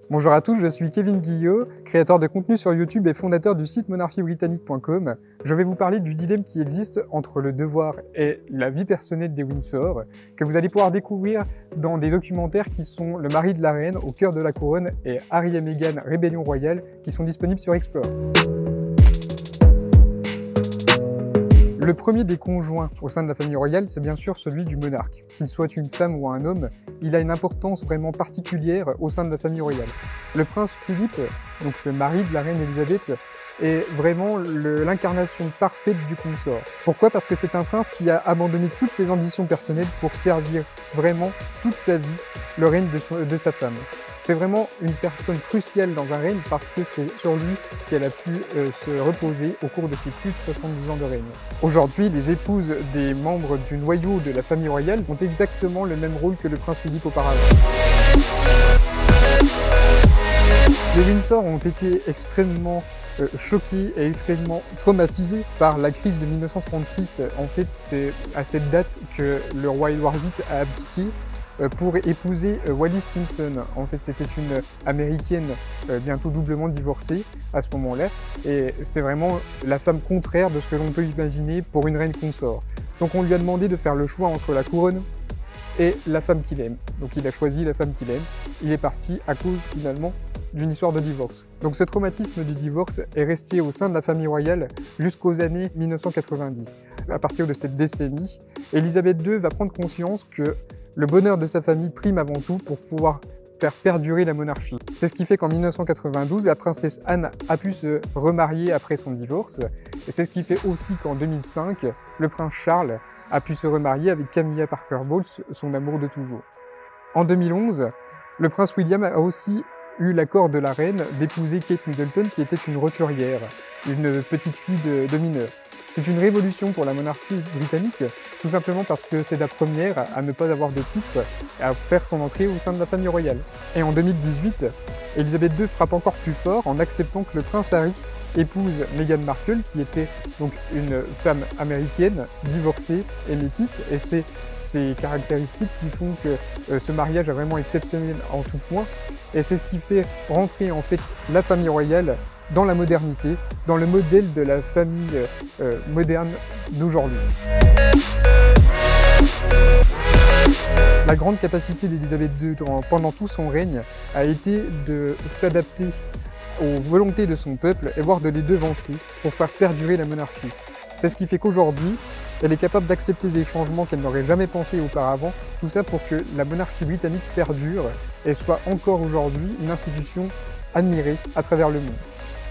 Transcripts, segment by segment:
Bonjour à tous, je suis Kevin Guillot, créateur de contenu sur YouTube et fondateur du site monarchiebritannique.com. Je vais vous parler du dilemme qui existe entre le devoir et la vie personnelle des Windsor, que vous allez pouvoir découvrir dans des documentaires qui sont Le mari de la reine, Au cœur de la couronne et Harry et Meghan, Rébellion royale, qui sont disponibles sur Explore. Le premier des conjoints au sein de la famille royale, c'est bien sûr celui du monarque. Qu'il soit une femme ou un homme, il a une importance vraiment particulière au sein de la famille royale. Le prince Philippe, donc le mari de la reine Elisabeth, est vraiment l'incarnation parfaite du consort. Pourquoi? Parce que c'est un prince qui a abandonné toutes ses ambitions personnelles pour servir vraiment toute sa vie le règne de sa femme. C'est vraiment une personne cruciale dans un règne parce que c'est sur lui qu'elle a pu se reposer au cours de ses plus de 70 ans de règne. Aujourd'hui, les épouses des membres du noyau de la famille royale ont exactement le même rôle que le prince Philippe auparavant. Les Windsor ont été extrêmement choqués et extrêmement traumatisés par la crise de 1936. En fait, c'est à cette date que le roi Édouard VIII a abdiqué pour épouser Wallis Simpson. En fait, c'était une américaine bientôt doublement divorcée à ce moment-là, et c'est vraiment la femme contraire de ce que l'on peut imaginer pour une reine consort. Donc on lui a demandé de faire le choix entre la couronne et la femme qu'il aime. Donc il a choisi la femme qu'il aime. Il est parti à cause finalement d'une histoire de divorce. Donc ce traumatisme du divorce est resté au sein de la famille royale jusqu'aux années 1990. À partir de cette décennie, Elisabeth II va prendre conscience que le bonheur de sa famille prime avant tout pour pouvoir faire perdurer la monarchie. C'est ce qui fait qu'en 1992, la princesse Anne a pu se remarier après son divorce. Et c'est ce qui fait aussi qu'en 2005, le prince Charles a pu se remarier avec Camilla Parker Bowles, son amour de toujours. En 2011, le prince William a aussi eu l'accord de la reine d'épouser Kate Middleton, qui était une roturière, une petite fille de mineur. C'est une révolution pour la monarchie britannique, tout simplement parce que c'est la première à ne pas avoir de titre et à faire son entrée au sein de la famille royale. Et en 2018, Elisabeth II frappe encore plus fort en acceptant que le prince Harry épouse Meghan Markle, qui était donc une femme américaine, divorcée et métisse, et c'est ces caractéristiques qui font que ce mariage est vraiment exceptionnel en tout point, et c'est ce qui fait rentrer en fait la famille royale dans la modernité, dans le modèle de la famille moderne d'aujourd'hui. La grande capacité d'Elisabeth II pendant tout son règne a été de s'adapter aux volontés de son peuple et voire de les devancer pour faire perdurer la monarchie. C'est ce qui fait qu'aujourd'hui, elle est capable d'accepter des changements qu'elle n'aurait jamais pensé auparavant, tout ça pour que la monarchie britannique perdure et soit encore aujourd'hui une institution admirée à travers le monde.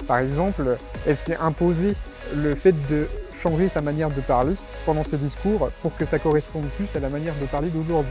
Par exemple, elle s'est imposée le fait de changer sa manière de parler pendant ses discours pour que ça corresponde plus à la manière de parler d'aujourd'hui.